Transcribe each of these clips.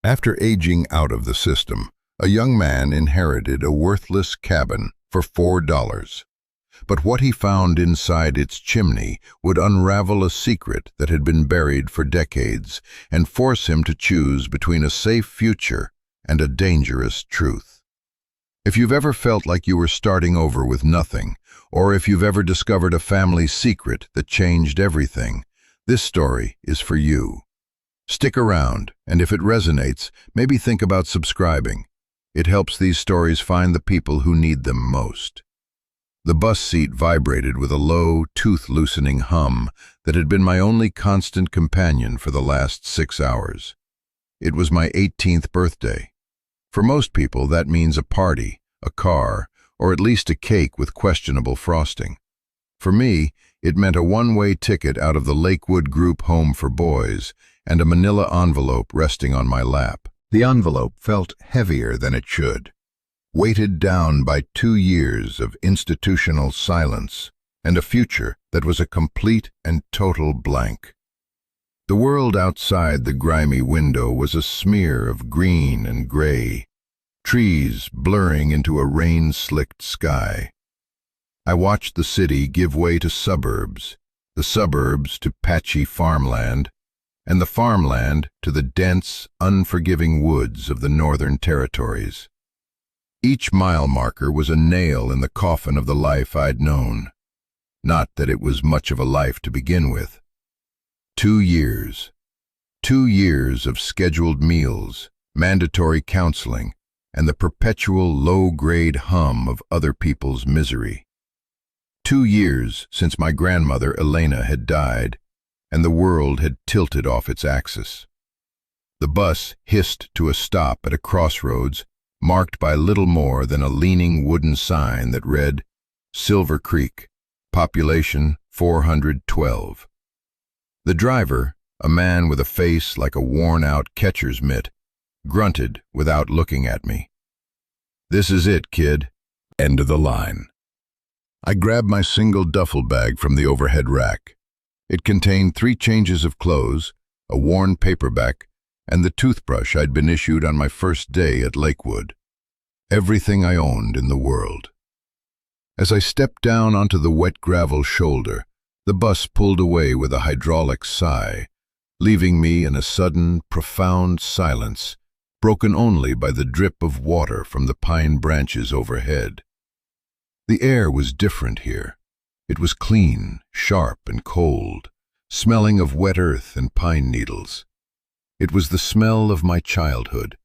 After aging out of the system, a young man inherited a worthless cabin for $4. But what he found inside its chimney would unravel a secret that had been buried for decades and force him to choose between a safe future and a dangerous truth. If you've ever felt like you were starting over with nothing, or if you've ever discovered a family secret that changed everything, this story is for you. Stick around, and if it resonates, maybe think about subscribing. It helps these stories find the people who need them most. The bus seat vibrated with a low, tooth-loosening hum that had been my only constant companion for the last 6 hours. It was my 18th birthday. For most people, that means a party, a car, or at least a cake with questionable frosting. For me, it meant a one-way ticket out of the Lakewood group home for boys and a manila envelope resting on my lap. The envelope felt heavier than it should, weighted down by 2 years of institutional silence and a future that was a complete and total blank. The world outside the grimy window was a smear of green and gray, trees blurring into a rain-slicked sky. I watched the city give way to suburbs, the suburbs to patchy farmland, and the farmland to the dense, unforgiving woods of the Northern Territories. Each mile marker was a nail in the coffin of the life I'd known. Not that it was much of a life to begin with. 2 years. 2 years of scheduled meals, mandatory counseling, and the perpetual low-grade hum of other people's misery. 2 years since my grandmother Elena had died, and the world had tilted off its axis. The bus hissed to a stop at a crossroads marked by little more than a leaning wooden sign that read, Silver Creek, population 412. The driver, a man with a face like a worn-out catcher's mitt, grunted without looking at me. "This is it, kid." End of the line. I grabbed my single duffel bag from the overhead rack. It contained 3 changes of clothes, a worn paperback, and the toothbrush I'd been issued on my first day at Lakewood. Everything I owned in the world. As I stepped down onto the wet gravel shoulder, the bus pulled away with a hydraulic sigh, leaving me in a sudden, profound silence, broken only by the drip of water from the pine branches overhead. The air was different here. It was clean, sharp, and cold, smelling of wet earth and pine needles. It was the smell of my childhood,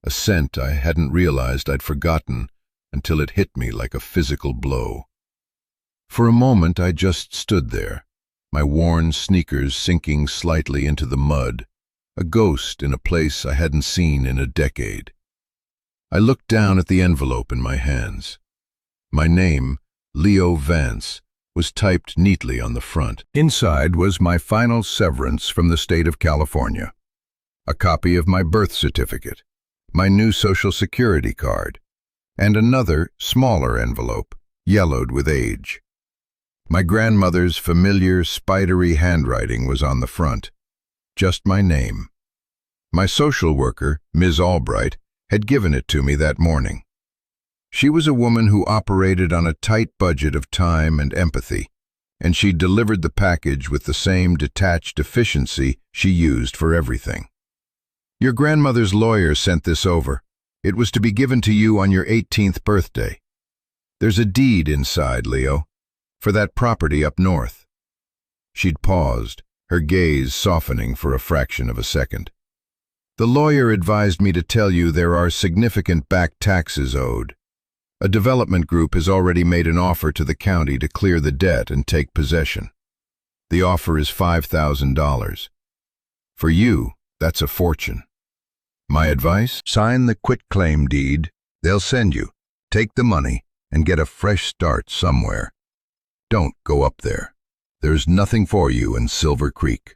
a scent I hadn't realized I'd forgotten until it hit me like a physical blow. For a moment I just stood there, my worn sneakers sinking slightly into the mud, a ghost in a place I hadn't seen in a decade. I looked down at the envelope in my hands. My name, Leo Vance, was typed neatly on the front. Inside was my final severance from the state of California, a copy of my birth certificate, my new Social Security card, and another, smaller envelope, yellowed with age. My grandmother's familiar, spidery handwriting was on the front, just my name. My social worker, Ms. Albright, had given it to me that morning. She was a woman who operated on a tight budget of time and empathy, and she delivered the package with the same detached efficiency she used for everything. "Your grandmother's lawyer sent this over. It was to be given to you on your 18th birthday. There's a deed inside, Leo, for that property up north." She'd paused, her gaze softening for a fraction of a second. "The lawyer advised me to tell you there are significant back taxes owed. A development group has already made an offer to the county to clear the debt and take possession. The offer is $5,000. For you, that's a fortune. My advice? Sign the quitclaim deed. They'll send you. Take the money and get a fresh start somewhere. Don't go up there. There's nothing for you in Silver Creek."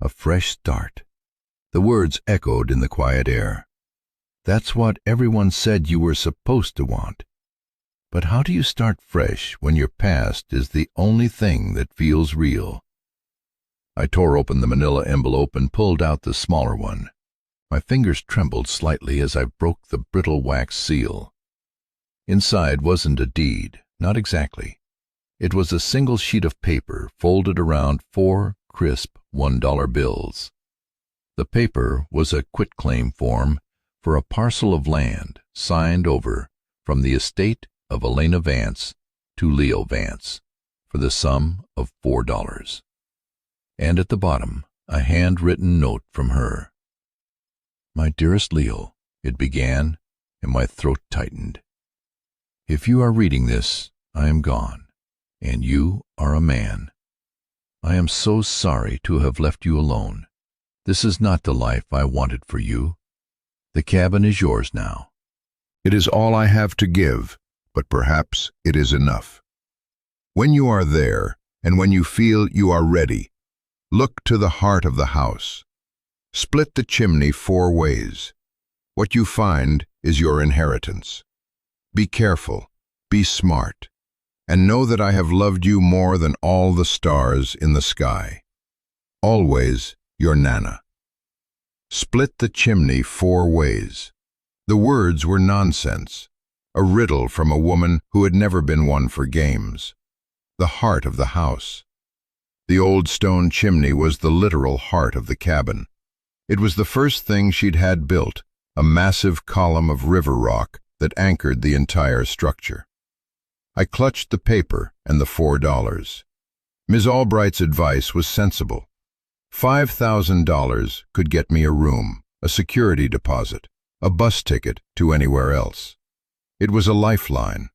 A fresh start. The words echoed in the quiet air. That's what everyone said you were supposed to want. But how do you start fresh when your past is the only thing that feels real? I tore open the manila envelope and pulled out the smaller one. My fingers trembled slightly as I broke the brittle wax seal. Inside wasn't a deed, not exactly. It was a single sheet of paper folded around 4 crisp $1 bills. The paper was a quitclaim form for a parcel of land signed over from the estate of Elena Vance to Leo Vance for the sum of $4. And at the bottom a handwritten note from her. "My dearest Leo," it began, and my throat tightened. "If you are reading this, I am gone, and you are a man. I am so sorry to have left you alone. This is not the life I wanted for you. The cabin is yours now. It is all I have to give, but perhaps it is enough. When you are there, and when you feel you are ready, look to the heart of the house. Split the chimney 4 ways. What you find is your inheritance. Be careful, be smart, and know that I have loved you more than all the stars in the sky. Always your Nana." Split the chimney 4 ways. The words were nonsense, a riddle from a woman who had never been one for games. The heart of the house. The old stone chimney was the literal heart of the cabin. It was the first thing she'd had built, a massive column of river rock that anchored the entire structure. I clutched the paper and the $4. Ms. Albright's advice was sensible. $5,000 could get me a room, a security deposit, a bus ticket to anywhere else. It was a lifeline.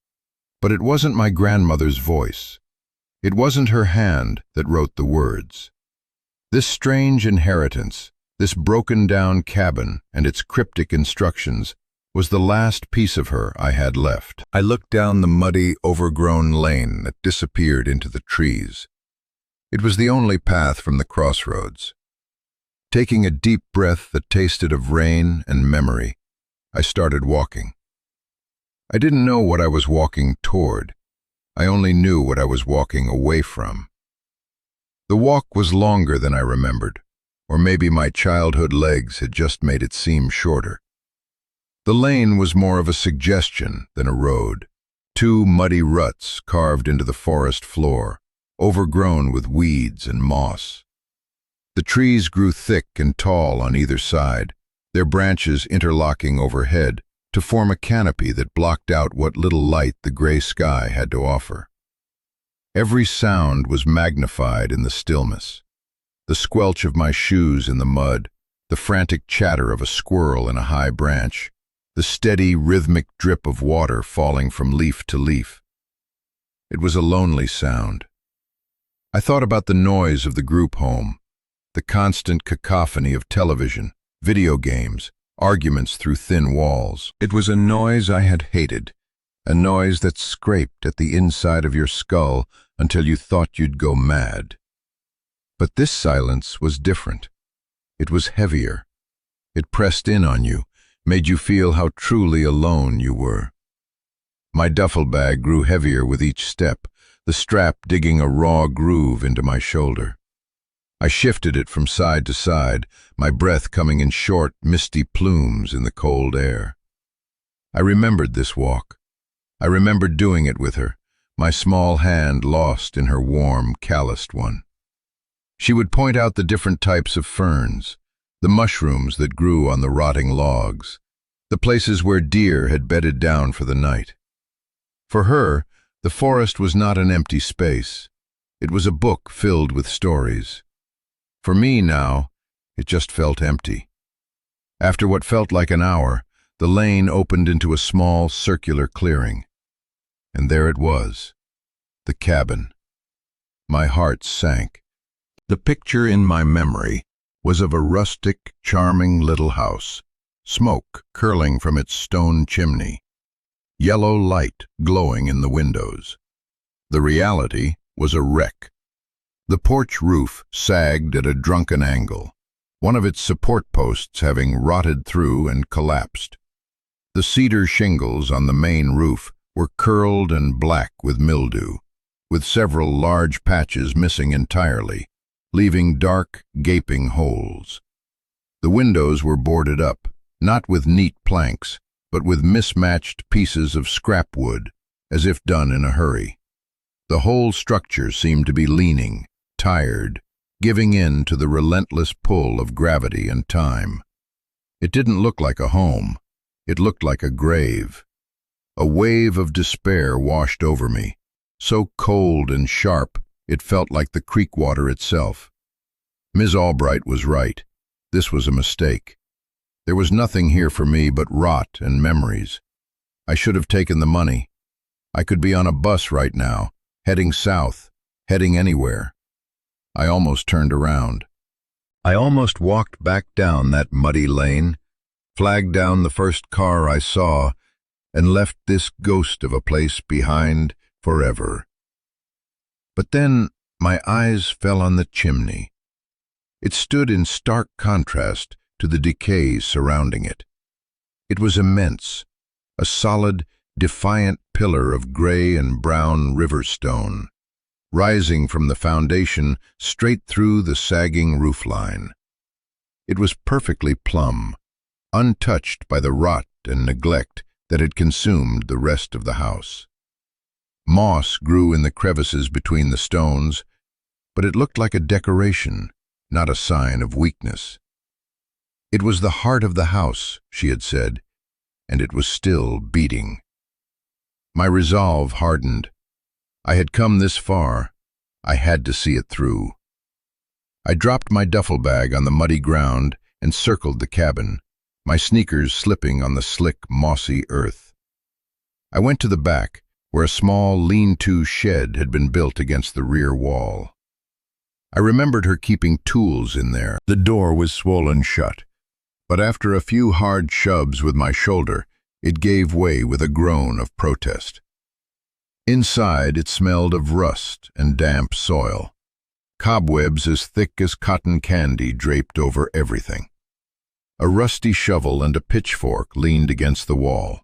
But it wasn't my grandmother's voice. It wasn't her hand that wrote the words. This strange inheritance, this broken-down cabin and its cryptic instructions, was the last piece of her I had left. I looked down the muddy, overgrown lane that disappeared into the trees. It was the only path from the crossroads. Taking a deep breath that tasted of rain and memory, I started walking. I didn't know what I was walking toward. I only knew what I was walking away from. The walk was longer than I remembered, or maybe my childhood legs had just made it seem shorter. The lane was more of a suggestion than a road. 2 muddy ruts carved into the forest floor, overgrown with weeds and moss. The trees grew thick and tall on either side, their branches interlocking overhead to form a canopy that blocked out what little light the gray sky had to offer. Every sound was magnified in the stillness. The squelch of my shoes in the mud, the frantic chatter of a squirrel in a high branch, the steady, rhythmic drip of water falling from leaf to leaf. It was a lonely sound. I thought about the noise of the group home, the constant cacophony of television, video games, arguments through thin walls. It was a noise I had hated, a noise that scraped at the inside of your skull until you thought you'd go mad. But this silence was different. It was heavier. It pressed in on you, made you feel how truly alone you were. My duffel bag grew heavier with each step, the strap digging a raw groove into my shoulder. I shifted it from side to side, my breath coming in short, misty plumes in the cold air. I remembered this walk. I remembered doing it with her, my small hand lost in her warm, calloused one. She would point out the different types of ferns, the mushrooms that grew on the rotting logs, the places where deer had bedded down for the night. For her, the forest was not an empty space. It was a book filled with stories. For me now, it just felt empty. After what felt like an hour, the lane opened into a small, circular clearing. And there it was, the cabin. My heart sank. The picture in my memory was of a rustic, charming little house, smoke curling from its stone chimney, yellow light glowing in the windows. The reality was a wreck. The porch roof sagged at a drunken angle, one of its support posts having rotted through and collapsed. The cedar shingles on the main roof were curled and black with mildew, with several large patches missing entirely, leaving dark, gaping holes. The windows were boarded up, not with neat planks, but with mismatched pieces of scrap wood, as if done in a hurry. The whole structure seemed to be leaning, tired, giving in to the relentless pull of gravity and time. It didn't look like a home. It looked like a grave. A wave of despair washed over me, so cold and sharp it felt like the creek water itself. Ms. Albright was right. This was a mistake. There was nothing here for me but rot and memories. I should have taken the money. I could be on a bus right now, heading south, heading anywhere. I almost turned around. I almost walked back down that muddy lane, flagged down the first car I saw, and left this ghost of a place behind forever. But then my eyes fell on the chimney. It stood in stark contrast to the decay surrounding it. It was immense, a solid, defiant pillar of gray and brown river stone, rising from the foundation straight through the sagging roofline. It was perfectly plumb, untouched by the rot and neglect that had consumed the rest of the house. Moss grew in the crevices between the stones, but it looked like a decoration, not a sign of weakness. It was the heart of the house, she had said, and it was still beating. My resolve hardened. I had come this far. I had to see it through. I dropped my duffel bag on the muddy ground and circled the cabin, my sneakers slipping on the slick, mossy earth. I went to the back, where a small, lean-to shed had been built against the rear wall. I remembered her keeping tools in there. The door was swollen shut, but after a few hard shoves with my shoulder, it gave way with a groan of protest. Inside, it smelled of rust and damp soil. Cobwebs as thick as cotton candy draped over everything. A rusty shovel and a pitchfork leaned against the wall.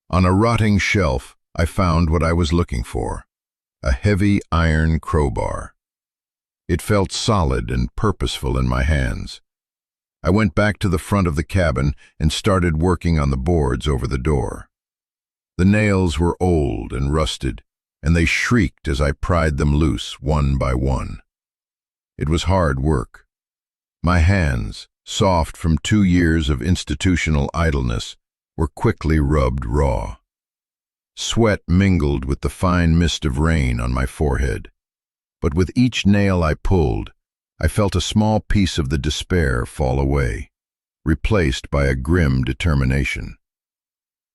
On a rotting shelf, I found what I was looking for, a heavy iron crowbar. It felt solid and purposeful in my hands. I went back to the front of the cabin and started working on the boards over the door. The nails were old and rusted, and they shrieked as I pried them loose one by one. It was hard work. My hands, soft from 2 years of institutional idleness, were quickly rubbed raw. Sweat mingled with the fine mist of rain on my forehead. But with each nail I pulled, I felt a small piece of the despair fall away, replaced by a grim determination.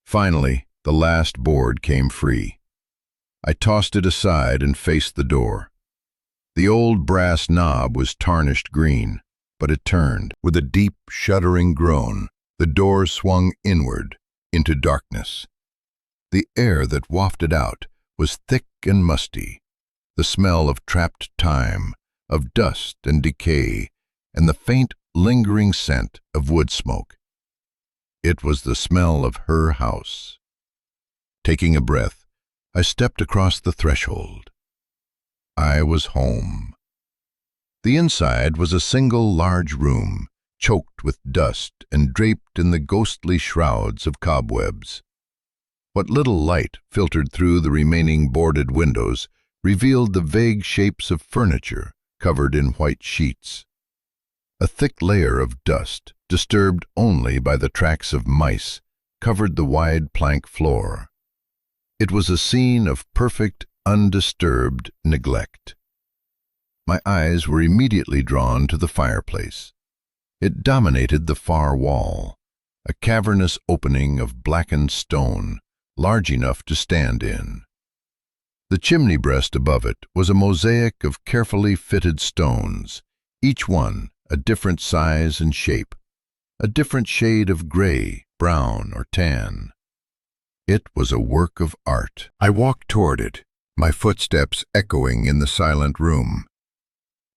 Finally, the last board came free. I tossed it aside and faced the door. The old brass knob was tarnished green, but it turned. With a deep, shuddering groan, the door swung inward into darkness. The air that wafted out was thick and musty, the smell of trapped time, of dust and decay, and the faint, lingering scent of wood smoke. It was the smell of her house. Taking a breath, I stepped across the threshold. I was home. The inside was a single large room, choked with dust and draped in the ghostly shrouds of cobwebs. What little light filtered through the remaining boarded windows revealed the vague shapes of furniture covered in white sheets. A thick layer of dust, disturbed only by the tracks of mice, covered the wide plank floor. It was a scene of perfect, undisturbed neglect. My eyes were immediately drawn to the fireplace. It dominated the far wall, a cavernous opening of blackened stone, large enough to stand in. The chimney breast above it was a mosaic of carefully fitted stones, each one a different size and shape, a different shade of gray, brown, or tan. It was a work of art. I walked toward it, my footsteps echoing in the silent room.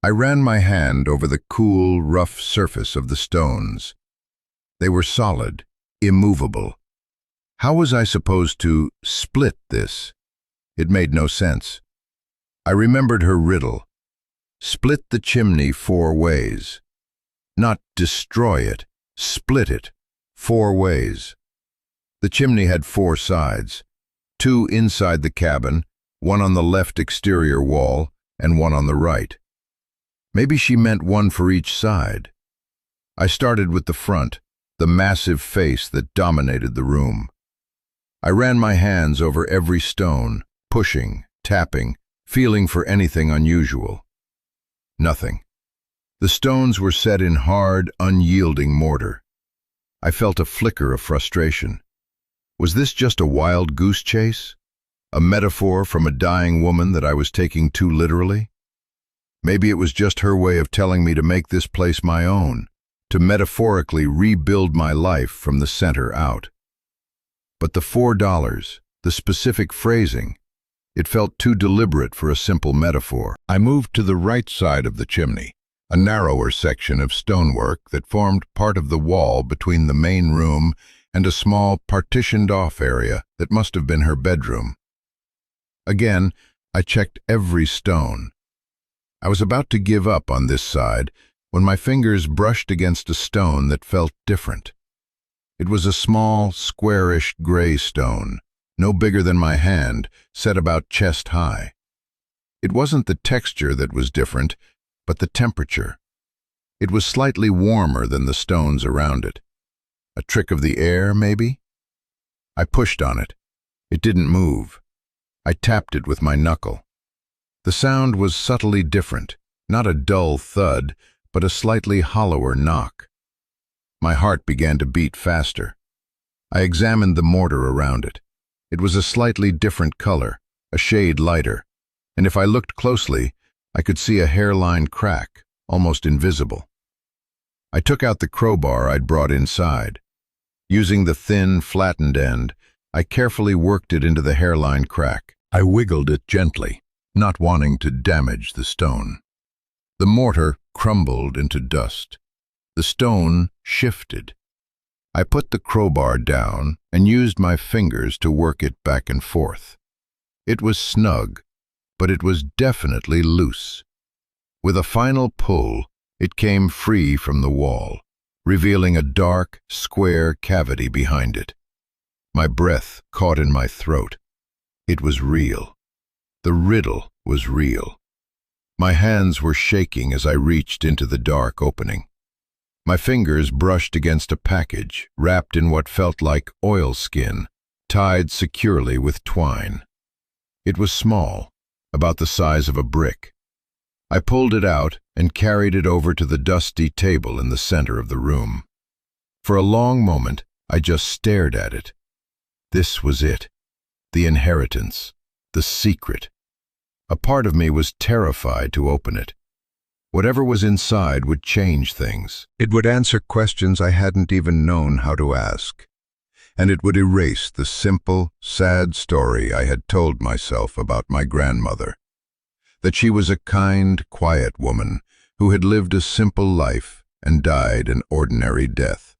I ran my hand over the cool, rough surface of the stones. They were solid, immovable. How was I supposed to split this? It made no sense. I remembered her riddle. Split the chimney 4 ways. not destroy it, split it, 4 ways. The chimney had 4 sides, 2 inside the cabin, 1 on the left exterior wall, and 1 on the right. Maybe she meant 1 for each side. I started with the front, the massive face that dominated the room. I ran my hands over every stone, pushing, tapping, feeling for anything unusual. Nothing. The stones were set in hard, unyielding mortar. I felt a flicker of frustration. Was this just a wild goose chase? A metaphor from a dying woman that I was taking too literally? Maybe it was just her way of telling me to make this place my own, to metaphorically rebuild my life from the center out. But the $4, the specific phrasing, it felt too deliberate for a simple metaphor. I moved to the right side of the chimney, a narrower section of stonework that formed part of the wall between the main room and a small partitioned-off area that must have been her bedroom. Again, I checked every stone. I was about to give up on this side when my fingers brushed against a stone that felt different. It was a small, squarish gray stone, no bigger than my hand, set about chest high. It wasn't the texture that was different, but the temperature. It was slightly warmer than the stones around it. A trick of the air, maybe? I pushed on it. It didn't move. I tapped it with my knuckle. The sound was subtly different, not a dull thud, but a slightly hollower knock. My heart began to beat faster. I examined the mortar around it. It was a slightly different color, a shade lighter, and if I looked closely, I could see a hairline crack, almost invisible. I took out the crowbar I'd brought inside. Using the thin, flattened end, I carefully worked it into the hairline crack. I wiggled it gently, not wanting to damage the stone. The mortar crumbled into dust. The stone shifted. I put the crowbar down and used my fingers to work it back and forth. It was snug, but it was definitely loose. With a final pull, it came free from the wall, revealing a dark, square cavity behind it. My breath caught in my throat. It was real. The riddle was real. My hands were shaking as I reached into the dark opening. My fingers brushed against a package wrapped in what felt like oilskin, tied securely with twine. It was small, about the size of a brick. I pulled it out and carried it over to the dusty table in the center of the room. For a long moment, I just stared at it. This was it. The inheritance. The secret. A part of me was terrified to open it. Whatever was inside would change things. It would answer questions I hadn't even known how to ask. And it would erase the simple, sad story I had told myself about my grandmother. That she was a kind, quiet woman who had lived a simple life and died an ordinary death.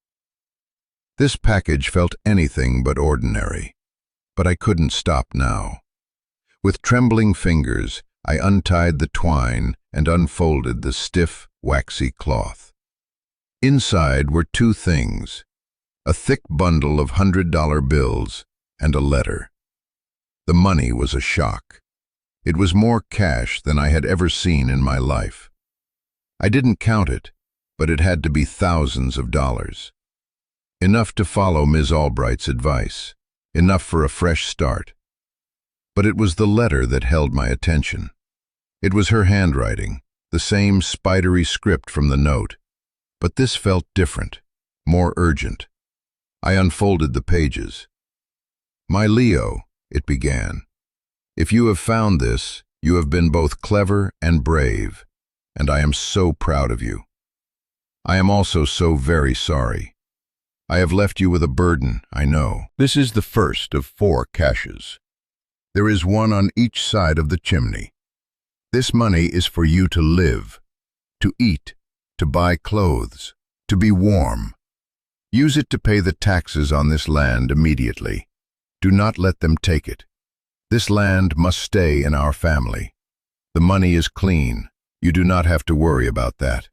This package felt anything but ordinary, but I couldn't stop now. With trembling fingers, I untied the twine and unfolded the stiff, waxy cloth. Inside were 2 things, a thick bundle of $100 bills and a letter. The money was a shock. It was more cash than I had ever seen in my life. I didn't count it, but it had to be thousands of dollars. Enough to follow Ms. Albright's advice, enough for a fresh start. But it was the letter that held my attention. It was her handwriting, the same spidery script from the note, but this felt different, more urgent. I unfolded the pages. "My Leo," it began, "if you have found this, you have been both clever and brave, and I am so proud of you. I am also so very sorry. I have left you with a burden, I know. This is the first of 4 caches. There is 1 on each side of the chimney. This money is for you to live, to eat, to buy clothes, to be warm. Use it to pay the taxes on this land immediately. Do not let them take it. This land must stay in our family. The money is clean. You do not have to worry about that.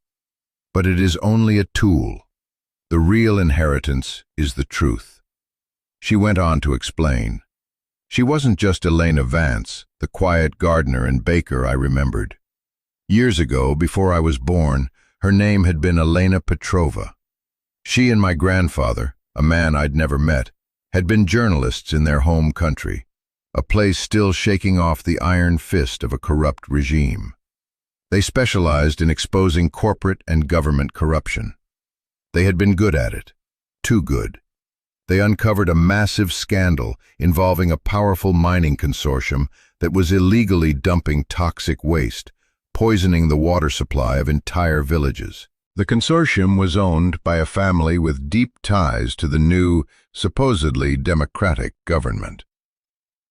but it is only a tool. The real inheritance is the truth." She went on to explain. She wasn't just Elena Vance, the quiet gardener and baker I remembered. Years ago, before I was born, her name had been Elena Petrova. She and my grandfather, a man I'd never met, had been journalists in their home country, a place still shaking off the iron fist of a corrupt regime. They specialized in exposing corporate and government corruption. They had been good at it, too good. They uncovered a massive scandal involving a powerful mining consortium that was illegally dumping toxic waste, poisoning the water supply of entire villages. The consortium was owned by a family with deep ties to the new, supposedly democratic government.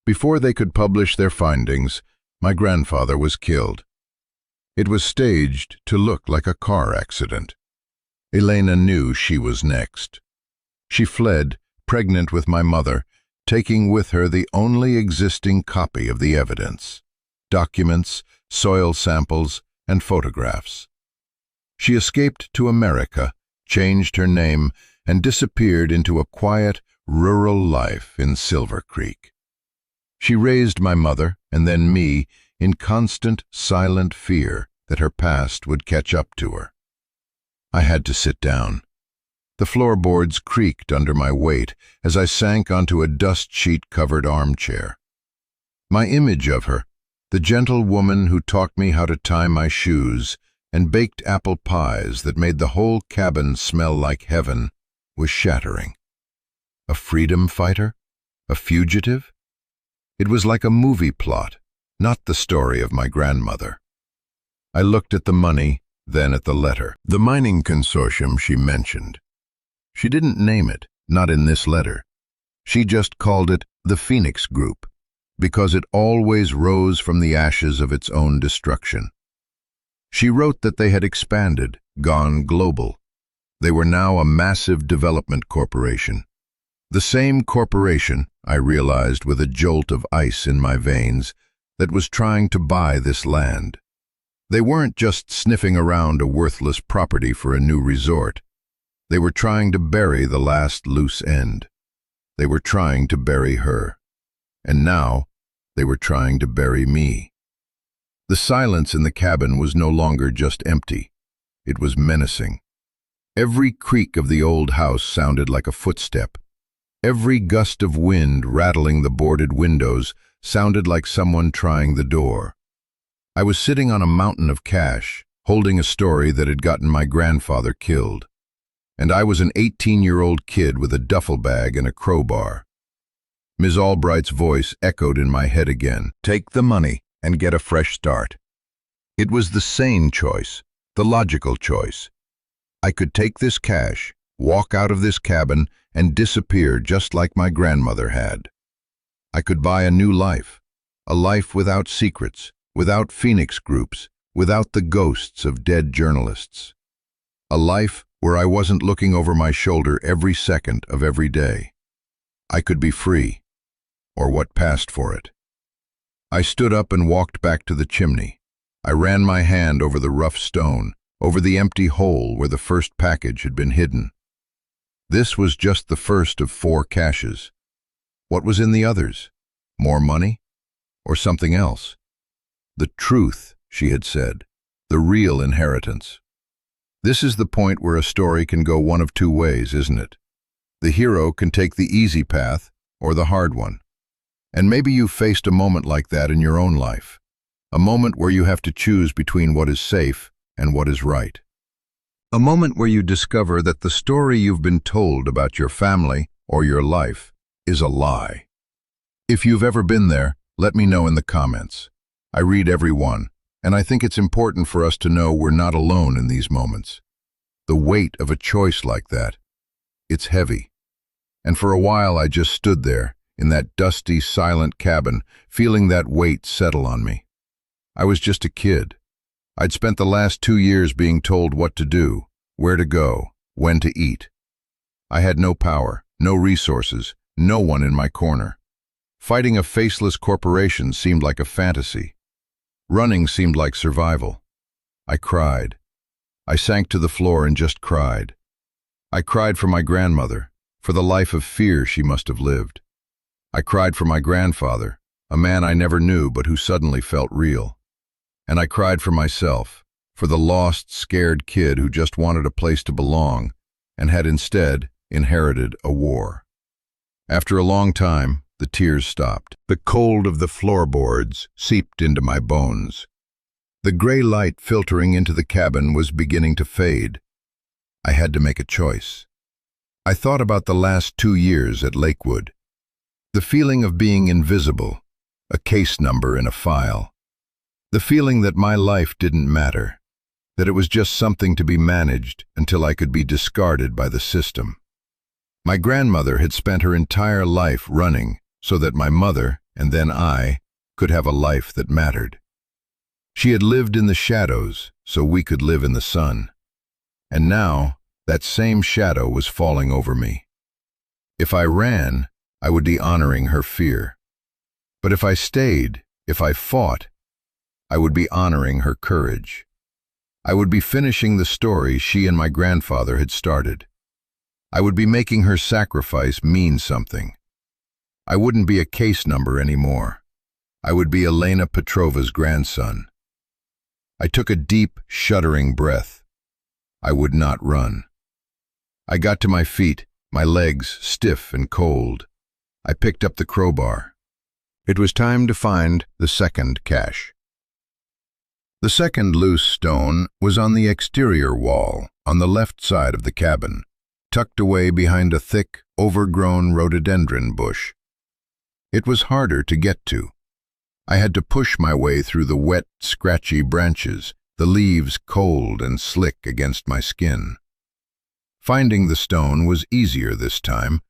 Before they could publish their findings, my grandfather was killed. It was staged to look like a car accident. Elena knew she was next. She fled, pregnant with my mother, taking with her the only existing copy of the evidence: documents, soil samples, and photographs. She escaped to America, changed her name, and disappeared into a quiet, rural life in Silver Creek. She raised my mother, and then me, in constant, silent fear that her past would catch up to her. I had to sit down. The floorboards creaked under my weight as I sank onto a dust sheet-covered armchair. My image of her, the gentle woman who taught me how to tie my shoes and baked apple pies that made the whole cabin smell like heaven, was shattering. A freedom fighter? A fugitive? It was like a movie plot, not the story of my grandmother. I looked at the money, then at the letter. The mining consortium she mentioned. She didn't name it, not in this letter. She just called it the Phoenix Group, because it always rose from the ashes of its own destruction. She wrote that they had expanded, gone global. They were now a massive development corporation. The same corporation, I realized with a jolt of ice in my veins, that was trying to buy this land. They weren't just sniffing around a worthless property for a new resort. They were trying to bury the last loose end. They were trying to bury her. And now, they were trying to bury me. The silence in the cabin was no longer just empty. It was menacing. Every creak of the old house sounded like a footstep. Every gust of wind rattling the boarded windows sounded like someone trying the door. I was sitting on a mountain of cash, holding a story that had gotten my grandfather killed. And I was an 18-year-old kid with a duffel bag and a crowbar. Ms. Albright's voice echoed in my head again. Take the money and get a fresh start. It was the sane choice, the logical choice. I could take this cash, walk out of this cabin, and disappear just like my grandmother had. I could buy a new life, a life without secrets, without Phoenix groups, without the ghosts of dead journalists. A life where I wasn't looking over my shoulder every second of every day. I could be free, or what passed for it. I stood up and walked back to the chimney. I ran my hand over the rough stone, over the empty hole where the first package had been hidden. This was just the first of 4 caches. What was in the others? More money? Or something else? The truth, she had said. The real inheritance. This is the point where a story can go one of 2 ways, isn't it? The hero can take the easy path or the hard one. And maybe you've faced a moment like that in your own life. A moment where you have to choose between what is safe and what is right. A moment where you discover that the story you've been told about your family or your life is a lie. If you've ever been there, let me know in the comments. I read every one, and I think it's important for us to know we're not alone in these moments. The weight of a choice like that, it's heavy. And for a while I just stood there, in that dusty, silent cabin, feeling that weight settle on me. I was just a kid. I'd spent the last 2 years being told what to do, where to go, when to eat. I had no power, no resources, no one in my corner. Fighting a faceless corporation seemed like a fantasy. Running seemed like survival. I cried. I sank to the floor and just cried. I cried for my grandmother, for the life of fear she must have lived. I cried for my grandfather, a man I never knew but who suddenly felt real. And I cried for myself, for the lost, scared kid who just wanted a place to belong and had instead inherited a war. After a long time, the tears stopped. The cold of the floorboards seeped into my bones. The gray light filtering into the cabin was beginning to fade. I had to make a choice. I thought about the last 2 years at Lakewood. The feeling of being invisible, a case number in a file. The feeling that my life didn't matter, that it was just something to be managed until I could be discarded by the system. My grandmother had spent her entire life running so that my mother, and then I, could have a life that mattered. She had lived in the shadows so we could live in the sun. And now, that same shadow was falling over me. If I ran, I would be honoring her fear. But if I stayed, if I fought, I would be honoring her courage. I would be finishing the story she and my grandfather had started. I would be making her sacrifice mean something. I wouldn't be a case number anymore. I would be Elena Petrova's grandson. I took a deep, shuddering breath. I would not run. I got to my feet, my legs stiff and cold. I picked up the crowbar. It was time to find the second cache. The second loose stone was on the exterior wall, on the left side of the cabin, tucked away behind a thick, overgrown rhododendron bush. It was harder to get to. I had to push my way through the wet, scratchy branches, the leaves cold and slick against my skin. Finding the stone was easier this time.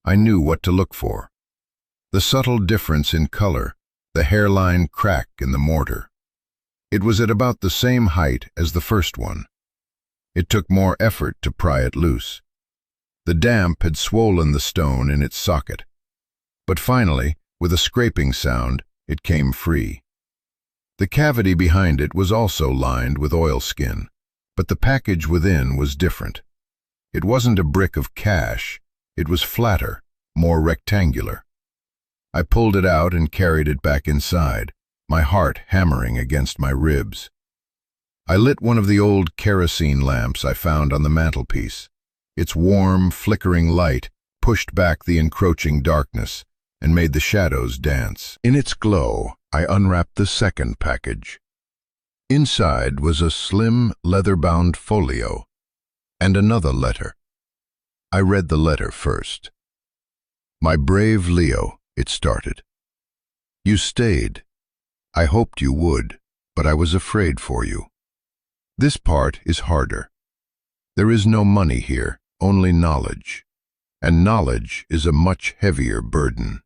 I knew what to look for. The subtle difference in color, the hairline crack in the mortar. It was at about the same height as the first one. It took more effort to pry it loose. The damp had swollen the stone in its socket. But finally, with a scraping sound, it came free. The cavity behind it was also lined with oilskin, but the package within was different. It wasn't a brick of cash, it was flatter, more rectangular. I pulled it out and carried it back inside, my heart hammering against my ribs. I lit one of the old kerosene lamps I found on the mantelpiece. Its warm, flickering light pushed back the encroaching darkness and made the shadows dance. In its glow, I unwrapped the second package. Inside was a slim, leather-bound folio and another letter. I read the letter first. "My brave Leo," it started. "You stayed. I hoped you would, but I was afraid for you. This part is harder. There is no money here, only knowledge. And knowledge is a much heavier burden.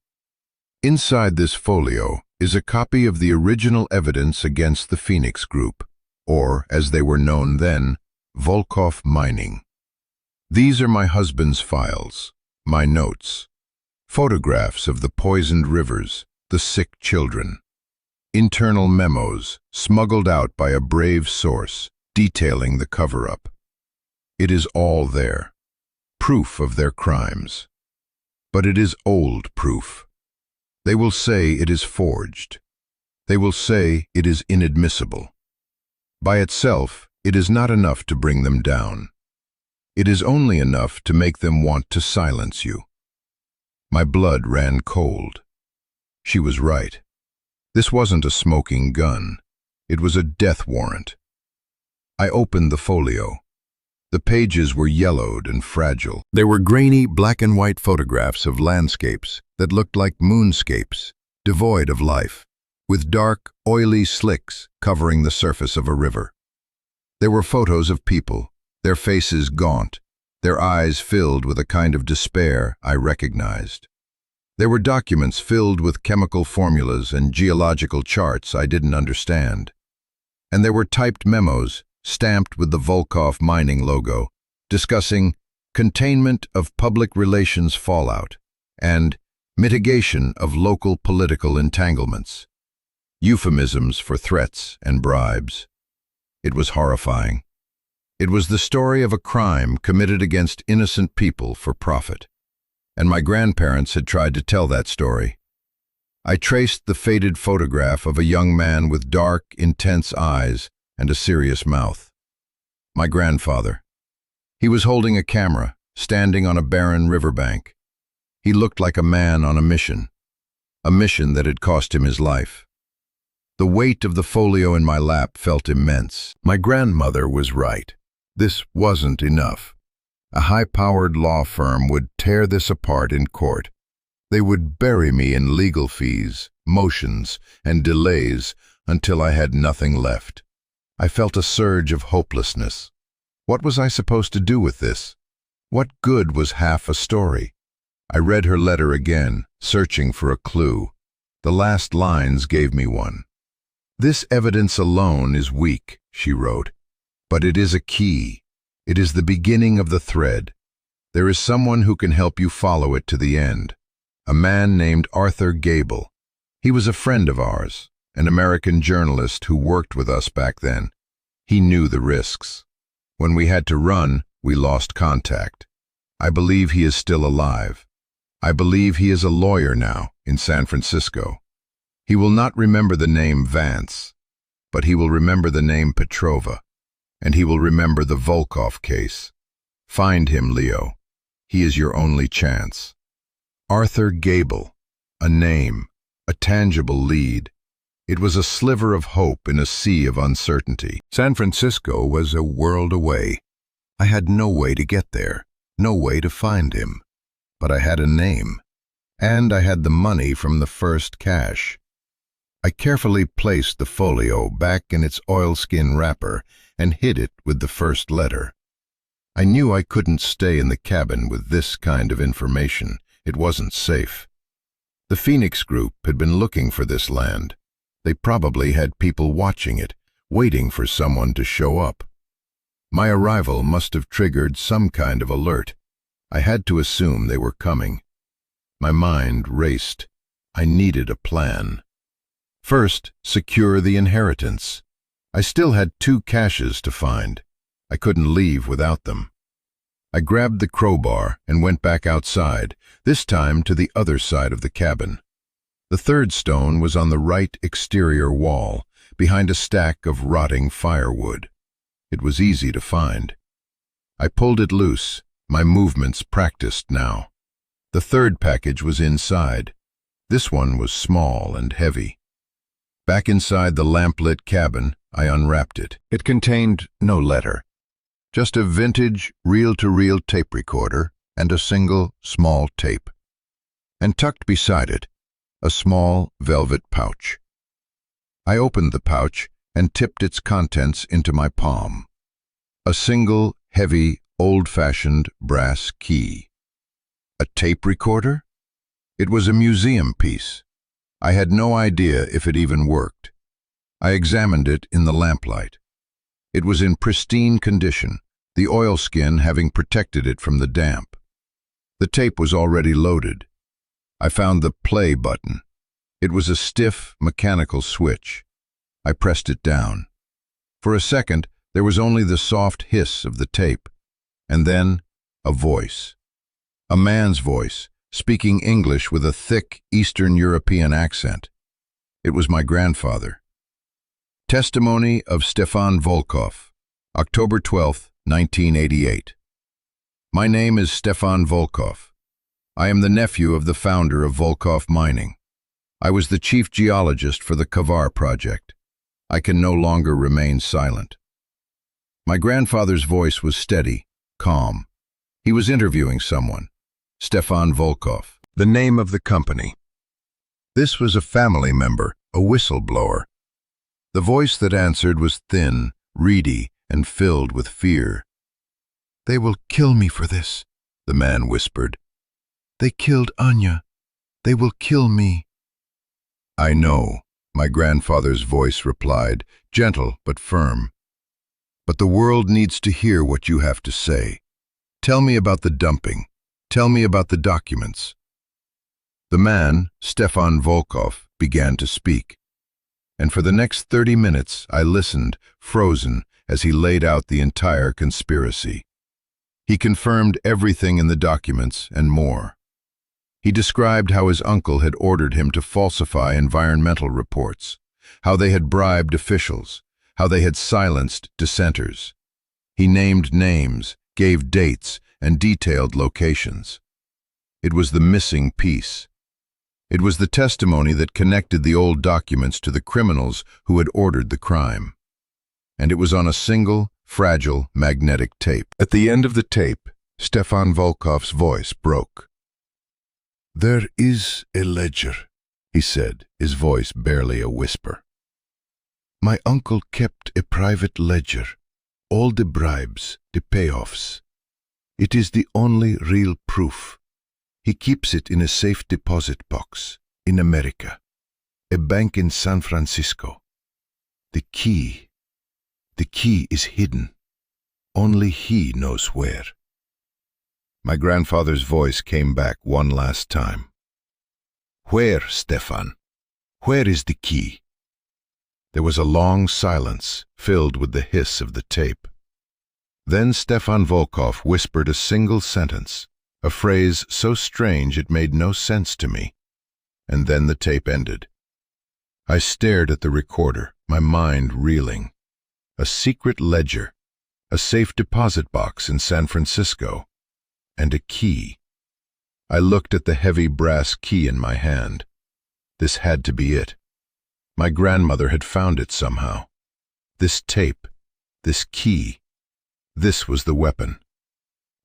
Inside this folio is a copy of the original evidence against the Phoenix Group, or, as they were known then, Volkov Mining. These are my husband's files, my notes, photographs of the poisoned rivers, the sick children, internal memos smuggled out by a brave source detailing the cover-up. It is all there, proof of their crimes. But it is old proof. They will say it is forged. They will say it is inadmissible. By itself, it is not enough to bring them down. It is only enough to make them want to silence you. My blood ran cold. She was right. This wasn't a smoking gun. It was a death warrant. I opened the folio. The pages were yellowed and fragile. There were grainy black and white photographs of landscapes that looked like moonscapes, devoid of life, with dark, oily slicks covering the surface of a river. There were photos of people, their faces gaunt, their eyes filled with a kind of despair I recognized. There were documents filled with chemical formulas and geological charts I didn't understand. And there were typed memos stamped with the Volkov Mining logo, discussing containment of public relations fallout and mitigation of local political entanglements, euphemisms for threats and bribes. It was horrifying. It was the story of a crime committed against innocent people for profit. And my grandparents had tried to tell that story. I traced the faded photograph of a young man with dark, intense eyes and a serious mouth. My grandfather. He was holding a camera, standing on a barren riverbank. He looked like a man on a mission that had cost him his life. The weight of the folio in my lap felt immense. My grandmother was right. This wasn't enough. A high-powered law firm would tear this apart in court. They would bury me in legal fees, motions, and delays until I had nothing left. I felt a surge of hopelessness. What was I supposed to do with this? What good was half a story? I read her letter again, searching for a clue. The last lines gave me one. "This evidence alone is weak," she wrote, "but it is a key. It is the beginning of the thread. There is someone who can help you follow it to the end. A man named Arthur Gable. He was a friend of ours, an American journalist who worked with us back then. He knew the risks. When we had to run, we lost contact. I believe he is still alive. I believe he is a lawyer now in San Francisco. He will not remember the name Vance, but he will remember the name Petrova, and he will remember the Volkov case. Find him, Leo. He is your only chance." Arthur Gable. A name, a tangible lead. It was a sliver of hope in a sea of uncertainty. San Francisco was a world away. I had no way to get there, no way to find him. But I had a name, and I had the money from the first cash. I carefully placed the folio back in its oilskin wrapper and hid it with the first letter. I knew I couldn't stay in the cabin with this kind of information. It wasn't safe. The Phoenix Group had been looking for this land. They probably had people watching it, waiting for someone to show up. My arrival must have triggered some kind of alert. I had to assume they were coming. My mind raced. I needed a plan. First, secure the inheritance. I still had 2 caches to find. I couldn't leave without them. I grabbed the crowbar and went back outside, this time to the other side of the cabin. The third stone was on the right exterior wall, behind a stack of rotting firewood. It was easy to find. I pulled it loose, my movements practiced now. The third package was inside. This one was small and heavy. Back inside the lamplit cabin, I unwrapped it. It contained no letter, just a vintage reel-to-reel tape recorder and a single small tape. And tucked beside it, a small velvet pouch. I opened the pouch and tipped its contents into my palm. A single, heavy, old-fashioned brass key. A tape recorder? It was a museum piece. I had no idea if it even worked. I examined it in the lamplight. It was in pristine condition, the oilskin having protected it from the damp. The tape was already loaded. I found the play button. It was a stiff, mechanical switch. I pressed it down. For a second, there was only the soft hiss of the tape, and then a voice. A man's voice, speaking English with a thick Eastern European accent. It was my grandfather. Testimony of Stefan Volkov, October 12, 1988. My name is Stefan Volkov. I am the nephew of the founder of Volkov Mining. I was the chief geologist for the Kavar project. I can no longer remain silent. My grandfather's voice was steady, calm. He was interviewing someone, Stefan Volkov, the name of the company. This was a family member, a whistleblower. The voice that answered was thin, reedy, and filled with fear. "They will kill me for this," the man whispered. "They killed Anya. They will kill me." "I know," my grandfather's voice replied, gentle but firm. "But the world needs to hear what you have to say. Tell me about the dumping. Tell me about the documents." The man, Stefan Volkov, began to speak. And for the next 30 minutes I listened, frozen, as he laid out the entire conspiracy. He confirmed everything in the documents and more. He described how his uncle had ordered him to falsify environmental reports, how they had bribed officials, how they had silenced dissenters. He named names, gave dates, and detailed locations. It was the missing piece. It was the testimony that connected the old documents to the criminals who had ordered the crime. And it was on a single, fragile, magnetic tape. At the end of the tape, Stefan Volkov's voice broke. "There is a ledger," he said, his voice barely a whisper. "My uncle kept a private ledger, all the bribes, the payoffs. It is the only real proof. He keeps it in a safe deposit box in America, a bank in San Francisco. The key is hidden. Only he knows where." My grandfather's voice came back one last time. "Where, Stefan? Where is the key?" There was a long silence, filled with the hiss of the tape. Then Stefan Volkov whispered a single sentence, a phrase so strange it made no sense to me. And then the tape ended. I stared at the recorder, my mind reeling. A secret ledger, a safe deposit box in San Francisco, and a key. I looked at the heavy brass key in my hand. This had to be it. My grandmother had found it somehow. This tape, this key, this was the weapon.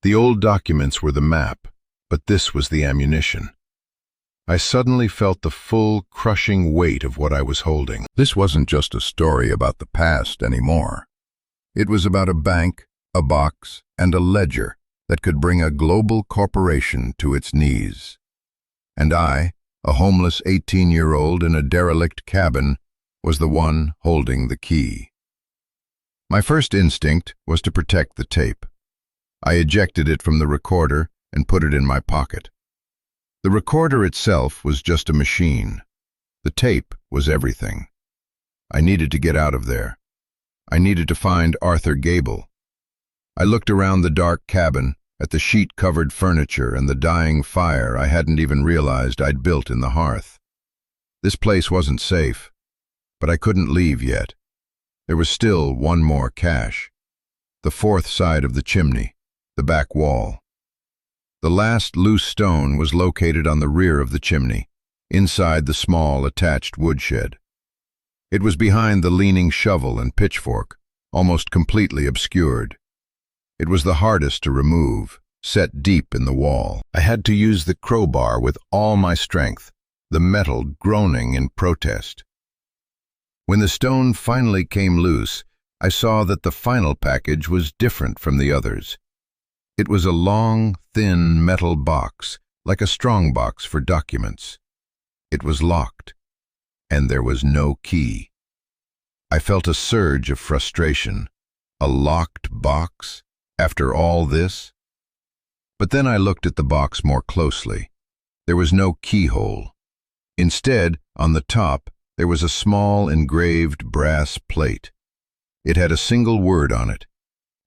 The old documents were the map, but this was the ammunition. I suddenly felt the full, crushing weight of what I was holding. This wasn't just a story about the past anymore. It was about a bank, a box, and a ledger that could bring a global corporation to its knees. And I, a homeless 18-year-old in a derelict cabin, was the one holding the key. My first instinct was to protect the tape. I ejected it from the recorder and put it in my pocket. The recorder itself was just a machine. The tape was everything. I needed to get out of there. I needed to find Arthur Gable. I looked around the dark cabin, at the sheet-covered furniture and the dying fire I hadn't even realized I'd built in the hearth. This place wasn't safe, but I couldn't leave yet. There was still one more cache. The fourth side of the chimney, the back wall. The last loose stone was located on the rear of the chimney, inside the small attached woodshed. It was behind the leaning shovel and pitchfork, almost completely obscured. It was the hardest to remove, set deep in the wall. I had to use the crowbar with all my strength, the metal groaning in protest. When the stone finally came loose, I saw that the final package was different from the others. It was a long, thin metal box, like a strongbox for documents. It was locked, and there was no key. I felt a surge of frustration. A locked box, after all this? But then I looked at the box more closely. There was no keyhole. Instead, on the top, there was a small engraved brass plate. It had a single word on it,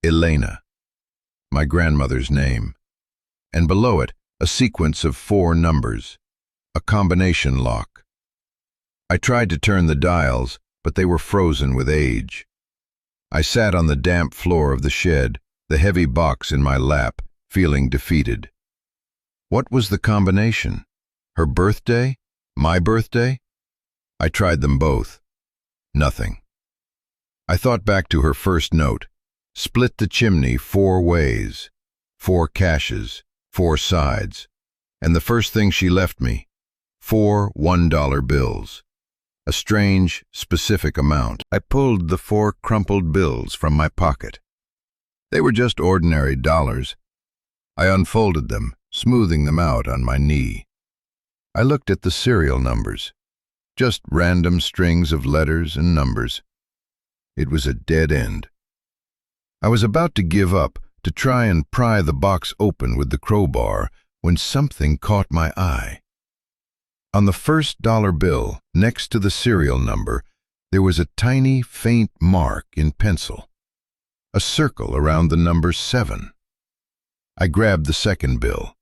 Elena, my grandmother's name, and below it a sequence of 4 numbers, a combination lock. I tried to turn the dials, but they were frozen with age. I sat on the damp floor of the shed, the heavy box in my lap, feeling defeated. What was the combination? Her birthday? My birthday? I tried them both. Nothing. I thought back to her first note. Split the chimney 4 ways, 4 caches, 4 sides, and the first thing she left me, 4 $1 bills. A strange, specific amount. I pulled the 4 crumpled bills from my pocket. They were just ordinary dollars. I unfolded them, smoothing them out on my knee. I looked at the serial numbers, just random strings of letters and numbers. It was a dead end. I was about to give up, to try and pry the box open with the crowbar, when something caught my eye. On the first dollar bill, next to the serial number, there was a tiny, faint mark in pencil. a circle around the number 7. I grabbed the second bill,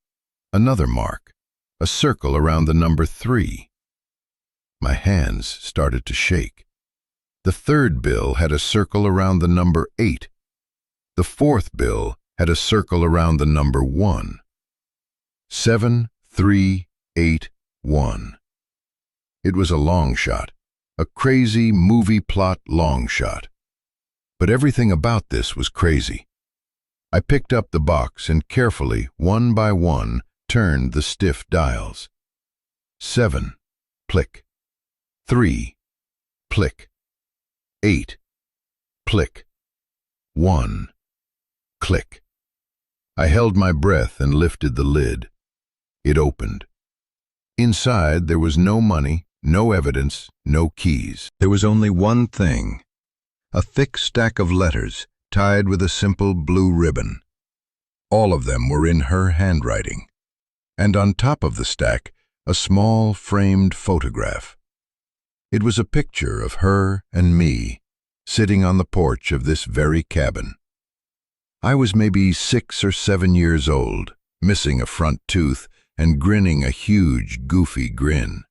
another mark, a circle around the number 3. My hands started to shake. The third bill had a circle around the number 8. The fourth bill had a circle around the number 1. 7, 3, 8, 1. It was a long shot, a crazy movie plot long shot. But everything about this was crazy. I picked up the box and carefully, one by one, turned the stiff dials. 7, plick. 3, plick. 8, plick. 1, click. I held my breath and lifted the lid. It opened. Inside there was no money, no evidence, no keys. There was only one thing, a thick stack of letters tied with a simple blue ribbon. All of them were in her handwriting. And on top of the stack, a small framed photograph. It was a picture of her and me, sitting on the porch of this very cabin. I was maybe 6 or 7 years old, missing a front tooth and grinning a huge, goofy grin.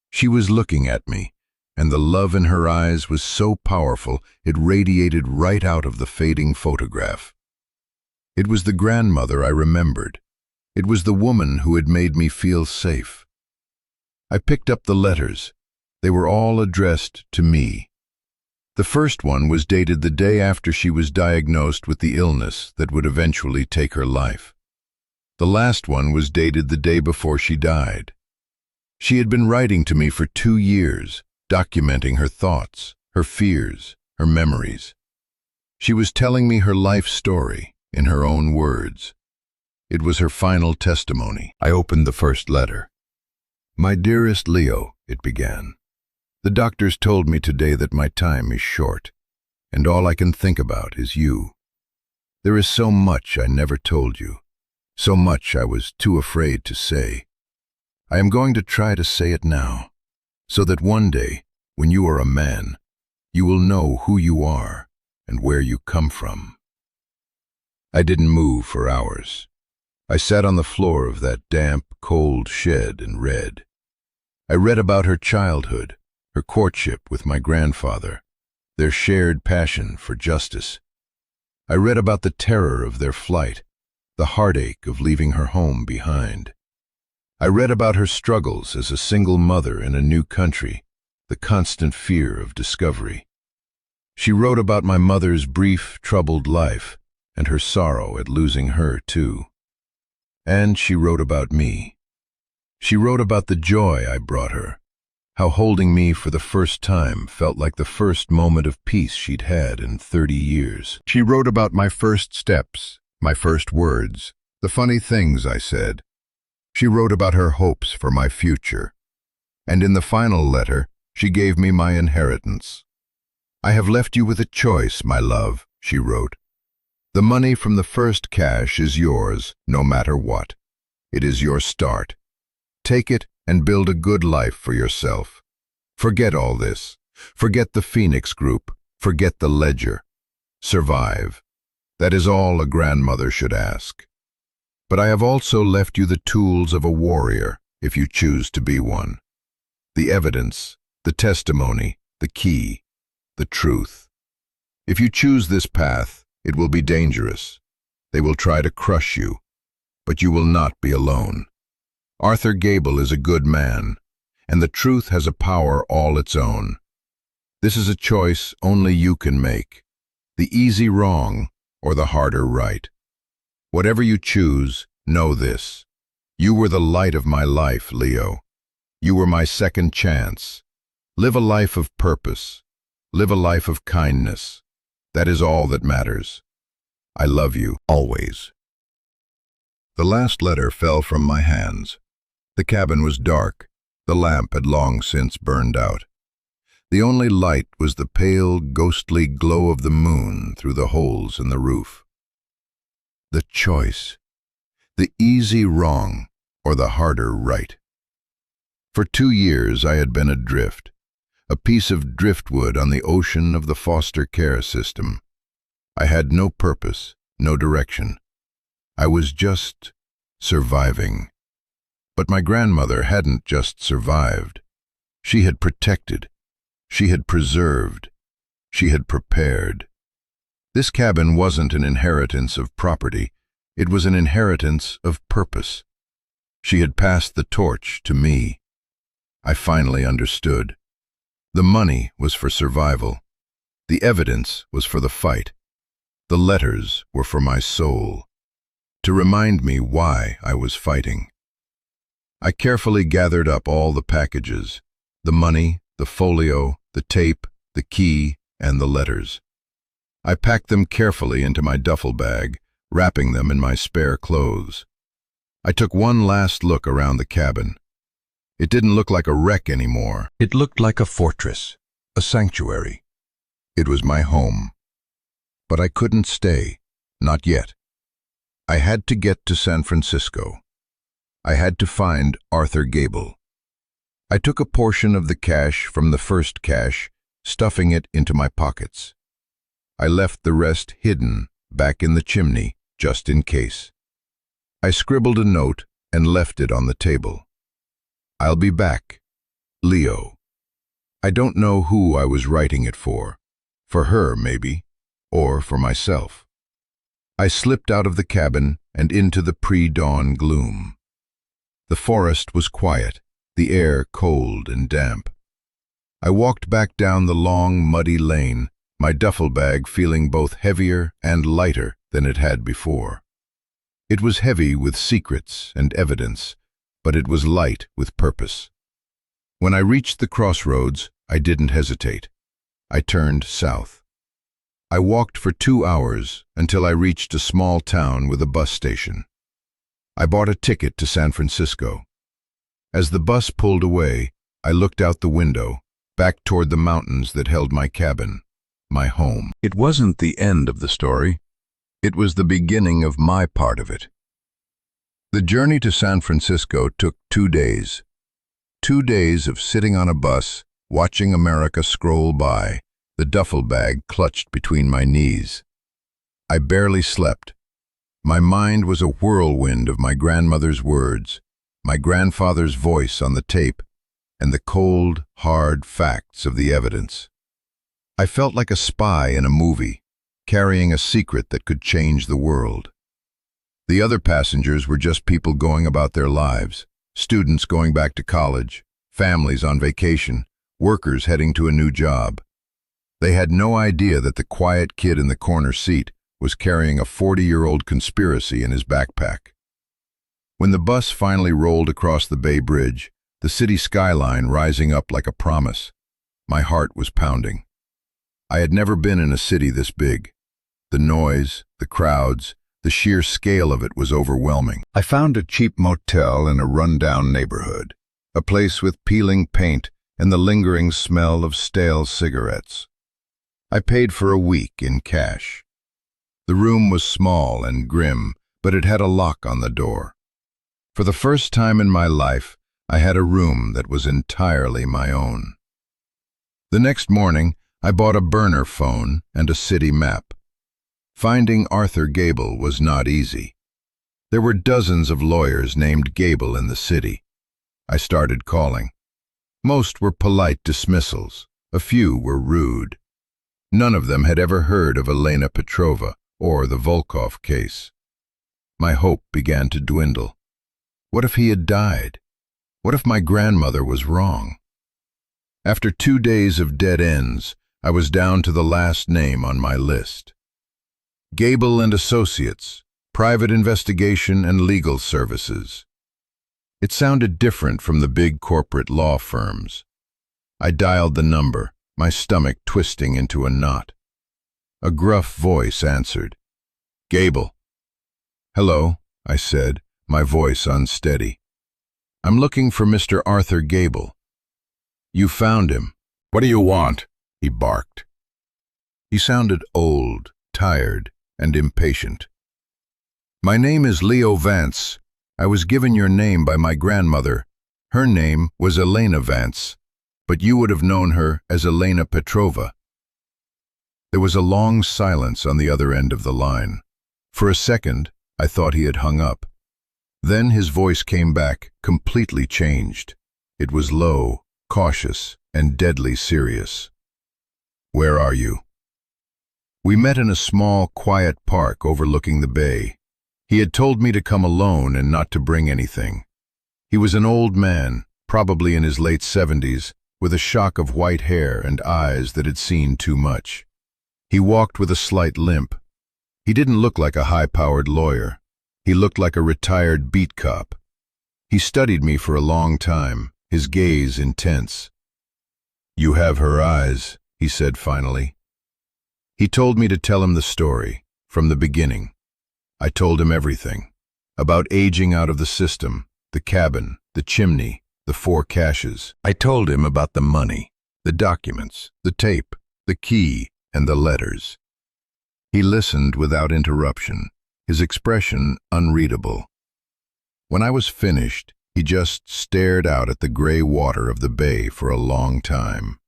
She was looking at me, and the love in her eyes was so powerful it radiated right out of the fading photograph. It was the grandmother I remembered. It was the woman who had made me feel safe. I picked up the letters. They were all addressed to me. The first one was dated the day after she was diagnosed with the illness that would eventually take her life. The last one was dated the day before she died. She had been writing to me for 2 years, documenting her thoughts, her fears, her memories. She was telling me her life story in her own words. It was her final testimony. I opened the first letter. "My dearest Leo," it began. "The doctors told me today that my time is short, and all I can think about is you. There is so much I never told you, so much I was too afraid to say. I am going to try to say it now, so that one day, when you are a man, you will know who you are and where you come from." I didn't move for hours. I sat on the floor of that damp, cold shed and read. I read about her childhood, her courtship with my grandfather, their shared passion for justice. I read about the terror of their flight, the heartache of leaving her home behind. I read about her struggles as a single mother in a new country, the constant fear of discovery. She wrote about my mother's brief, troubled life, and her sorrow at losing her too. And she wrote about me. She wrote about the joy I brought her, how holding me for the first time felt like the first moment of peace she'd had in 30 years. She wrote about my first steps, my first words, the funny things I said. She wrote about her hopes for my future. And in the final letter, she gave me my inheritance. "I have left you with a choice, my love," she wrote. "The money from the first cash is yours, no matter what. It is your start. Take it and build a good life for yourself. Forget all this. Forget the Phoenix Group. Forget the ledger. Survive. That is all a grandmother should ask. But I have also left you the tools of a warrior, if you choose to be one. The evidence, the testimony, the key, the truth. If you choose this path, it will be dangerous. They will try to crush you, but you will not be alone. Arthur Gable is a good man, and the truth has a power all its own. This is a choice only you can make, the easy wrong or the harder right. Whatever you choose, know this. You were the light of my life, Leo. You were my second chance. Live a life of purpose. Live a life of kindness. That is all that matters. I love you, always." The last letter fell from my hands. The cabin was dark. The lamp had long since burned out. The only light was the pale, ghostly glow of the moon through the holes in the roof. The choice. The easy wrong or the harder right. For 2 years I had been adrift, a piece of driftwood on the ocean of the foster care system. I had no purpose, no direction. I was just surviving. But my grandmother hadn't just survived. She had protected. She had preserved. She had prepared. This cabin wasn't an inheritance of property. It was an inheritance of purpose. She had passed the torch to me. I finally understood. The money was for survival. The evidence was for the fight. The letters were for my soul, to remind me why I was fighting. I carefully gathered up all the packages, the money, the folio, the tape, the key, and the letters. I packed them carefully into my duffel bag, wrapping them in my spare clothes. I took one last look around the cabin. It didn't look like a wreck anymore. It looked like a fortress, a sanctuary. It was my home. But I couldn't stay, not yet. I had to get to San Francisco. I had to find Arthur Gable. I took a portion of the cash from the first cache, stuffing it into my pockets. I left the rest hidden back in the chimney, just in case. I scribbled a note and left it on the table. I'll be back. Leo. I don't know who I was writing it for. For her, maybe, or for myself. I slipped out of the cabin and into the pre-dawn gloom. The forest was quiet, the air cold and damp. I walked back down the long, muddy lane, my duffel bag feeling both heavier and lighter than it had before. It was heavy with secrets and evidence, but it was light with purpose. When I reached the crossroads, I didn't hesitate. I turned south. I walked for 2 hours until I reached a small town with a bus station. I bought a ticket to San Francisco. As the bus pulled away, I looked out the window, back toward the mountains that held my cabin, my home. It wasn't the end of the story. It was the beginning of my part of it. The journey to San Francisco took 2 days. 2 days of sitting on a bus, watching America scroll by, the duffel bag clutched between my knees. I barely slept. My mind was a whirlwind of my grandmother's words, my grandfather's voice on the tape, and the cold, hard facts of the evidence. I felt like a spy in a movie, carrying a secret that could change the world. The other passengers were just people going about their lives, students going back to college, families on vacation, workers heading to a new job. They had no idea that the quiet kid in the corner seat was carrying a 40-year-old conspiracy in his backpack. When the bus finally rolled across the Bay Bridge, the city skyline rising up like a promise, my heart was pounding. I had never been in a city this big. The noise, the crowds, the sheer scale of it was overwhelming. I found a cheap motel in a rundown neighborhood, a place with peeling paint and the lingering smell of stale cigarettes. I paid for a week in cash. The room was small and grim, but it had a lock on the door. For the first time in my life, I had a room that was entirely my own. The next morning, I bought a burner phone and a city map. Finding Arthur Gable was not easy. There were dozens of lawyers named Gable in the city. I started calling. Most were polite dismissals. A few were rude. None of them had ever heard of Elena Petrova or the Volkov case. My hope began to dwindle. What if he had died? What if my grandmother was wrong? After 2 days of dead ends, I was down to the last name on my list. Gable and Associates, Private Investigation and Legal Services. It sounded different from the big corporate law firms. I dialed the number, my stomach twisting into a knot. A gruff voice answered. Gable. Hello, I said, my voice unsteady. I'm looking for Mr. Arthur Gable. You found him. What do you want? He barked. He sounded old, tired, and impatient. My name is Leo Vance. I was given your name by my grandmother. Her name was Elena Vance, but you would have known her as Elena Petrova. There was a long silence on the other end of the line. For a second, I thought he had hung up. Then his voice came back, completely changed. It was low, cautious, and deadly serious. "Where are you?" We met in a small, quiet park overlooking the bay. He had told me to come alone and not to bring anything. He was an old man, probably in his late 70s, with a shock of white hair and eyes that had seen too much. He walked with a slight limp. He didn't look like a high-powered lawyer. He looked like a retired beat cop. He studied me for a long time, his gaze intense. "You have her eyes," he said finally. He told me to tell him the story, from the beginning. I told him everything. About aging out of the system, the cabin, the chimney, the 4 caches. I told him about the money, the documents, the tape, the key, and the letters. He listened without interruption, his expression unreadable. When I was finished, he just stared out at the gray water of the bay for a long time.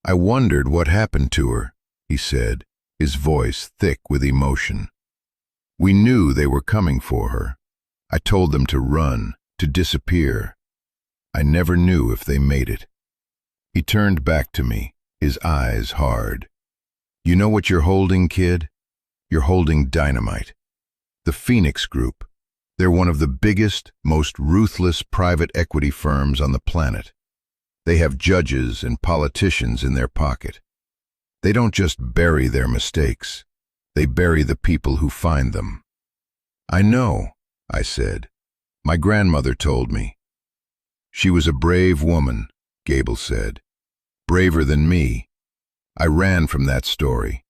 "I wondered what happened to her," he said, his voice thick with emotion. "We knew they were coming for her. I told them to run, to disappear. I never knew if they made it." He turned back to me, his eyes hard. "You know what you're holding, kid? You're holding dynamite. The Phoenix Group. They're one of the biggest, most ruthless private equity firms on the planet. They have judges and politicians in their pocket. They don't just bury their mistakes. They bury the people who find them." "I know," I said. "My grandmother told me." "She was a brave woman," Gable said. "Braver than me. I ran from that story.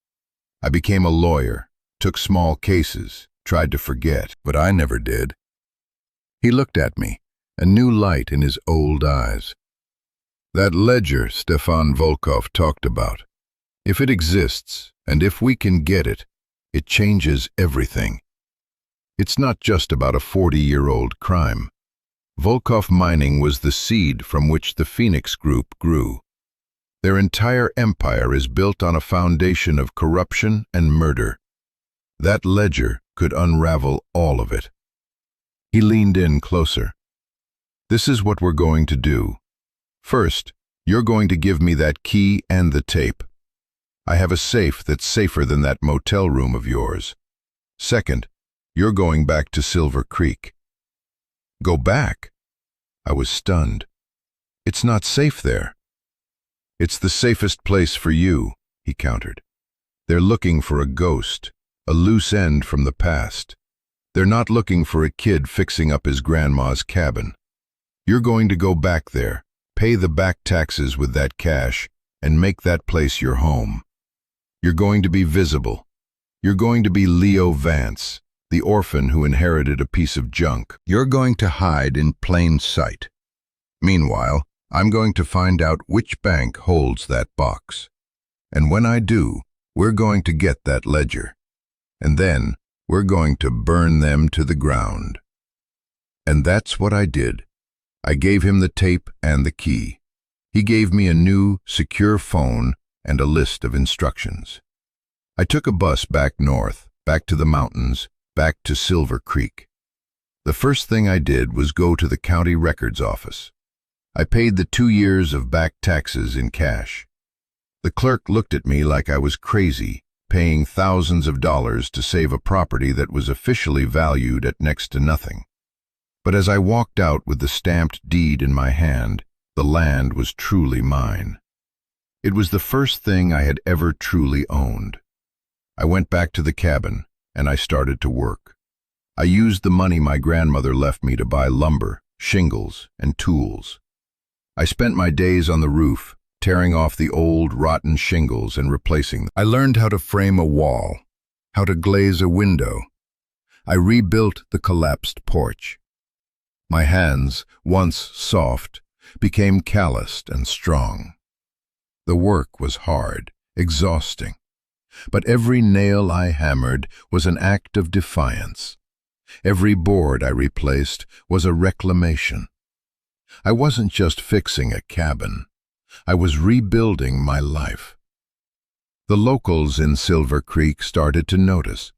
I became a lawyer, took small cases, tried to forget, but I never did." He looked at me, a new light in his old eyes. "That ledger Stefan Volkov talked about. If it exists, and if we can get it, it changes everything. It's not just about a 40-year-old crime. Volkov mining was the seed from which the Phoenix Group grew. Their entire empire is built on a foundation of corruption and murder. That ledger could unravel all of it." He leaned in closer. "This is what we're going to do. First, you're going to give me that key and the tape. I have a safe that's safer than that motel room of yours. Second, you're going back to Silver Creek." "Go back?" I was stunned. "It's not safe there." "It's the safest place for you," he countered. "They're looking for a ghost, a loose end from the past. They're not looking for a kid fixing up his grandma's cabin. You're going to go back there, pay the back taxes with that cash, and make that place your home. You're going to be visible. You're going to be Leo Vance, the orphan who inherited a piece of junk. You're going to hide in plain sight. Meanwhile, I'm going to find out which bank holds that box. And when I do, we're going to get that ledger. And then we're going to burn them to the ground." And that's what I did. I gave him the tape and the key. He gave me a new, secure phone and a list of instructions. I took a bus back north, back to the mountains, back to Silver Creek. The first thing I did was go to the county records office. I paid the 2 years of back taxes in cash. The clerk looked at me like I was crazy, paying thousands of dollars to save a property that was officially valued at next to nothing. But as I walked out with the stamped deed in my hand, the land was truly mine. It was the first thing I had ever truly owned. I went back to the cabin, and I started to work. I used the money my grandmother left me to buy lumber, shingles, and tools. I spent my days on the roof, tearing off the old, rotten shingles and replacing them. I learned how to frame a wall, how to glaze a window. I rebuilt the collapsed porch. My hands, once soft, became calloused and strong. The work was hard, exhausting, but every nail I hammered was an act of defiance. Every board I replaced was a reclamation. I wasn't just fixing a cabin. I was rebuilding my life. The locals in Silver Creek started to notice.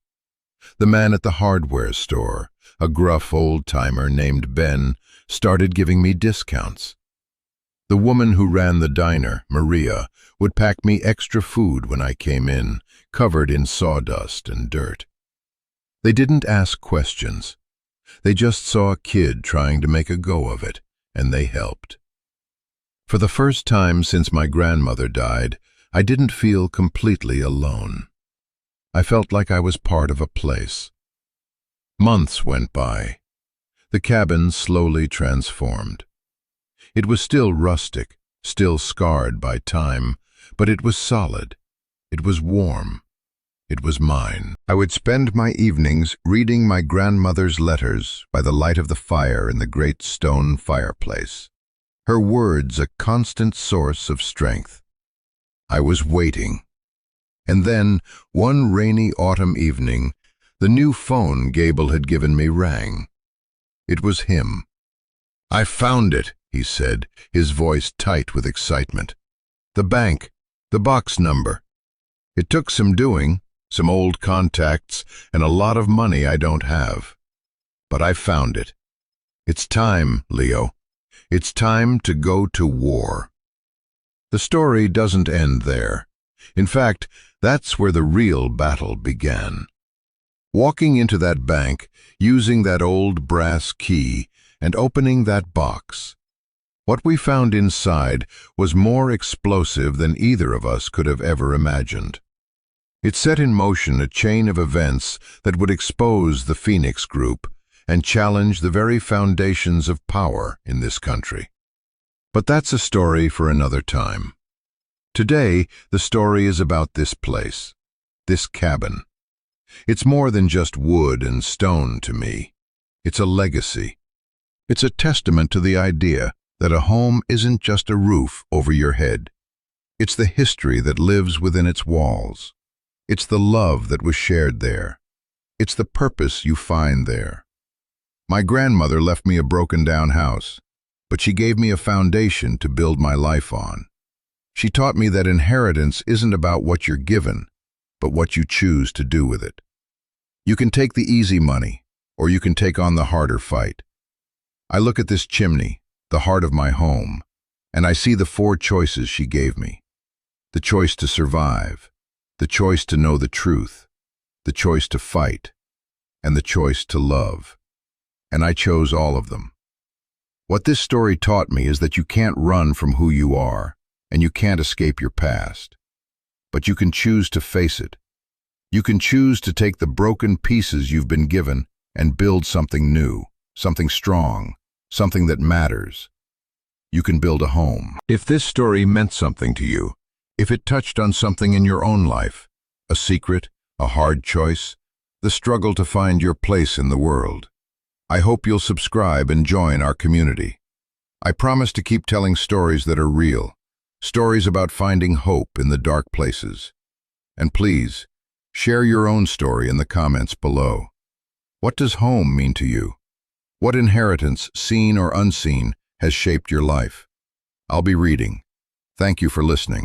The man at the hardware store, a gruff old-timer named Ben, started giving me discounts. The woman who ran the diner, Maria, would pack me extra food when I came in, covered in sawdust and dirt. They didn't ask questions. They just saw a kid trying to make a go of it, and they helped. For the first time since my grandmother died, I didn't feel completely alone. I felt like I was part of a place. Months went by. The cabin slowly transformed. It was still rustic, still scarred by time, but it was solid. It was warm. It was mine. I would spend my evenings reading my grandmother's letters by the light of the fire in the great stone fireplace. Her words a constant source of strength. I was waiting. And then, one rainy autumn evening, the new phone Gable had given me rang. It was him. "I found it," he said, his voice tight with excitement. "The bank, the box number. It took some doing, some old contacts, and a lot of money I don't have. But I found it. It's time, Leo. It's time to go to war." The story doesn't end there. In fact, that's where the real battle began. Walking into that bank, using that old brass key, and opening that box. What we found inside was more explosive than either of us could have ever imagined. It set in motion a chain of events that would expose the Phoenix Group and challenge the very foundations of power in this country. But that's a story for another time. Today, the story is about this place, this cabin. It's more than just wood and stone to me. It's a legacy. It's a testament to the idea that a home isn't just a roof over your head. It's the history that lives within its walls. It's the love that was shared there. It's the purpose you find there. My grandmother left me a broken-down house, but she gave me a foundation to build my life on. She taught me that inheritance isn't about what you're given, but what you choose to do with it. You can take the easy money, or you can take on the harder fight. I look at this chimney, the heart of my home, and I see the 4 choices she gave me. The choice to survive, the choice to know the truth, the choice to fight, and the choice to love. And I chose all of them. What this story taught me is that you can't run from who you are, and you can't escape your past. But you can choose to face it. You can choose to take the broken pieces you've been given and build something new, something strong, something that matters. You can build a home. If this story meant something to you, if it touched on something in your own life, a secret, a hard choice, the struggle to find your place in the world, I hope you'll subscribe and join our community. I promise to keep telling stories that are real, stories about finding hope in the dark places. And please, share your own story in the comments below. What does home mean to you? What inheritance, seen or unseen, has shaped your life? I'll be reading. Thank you for listening.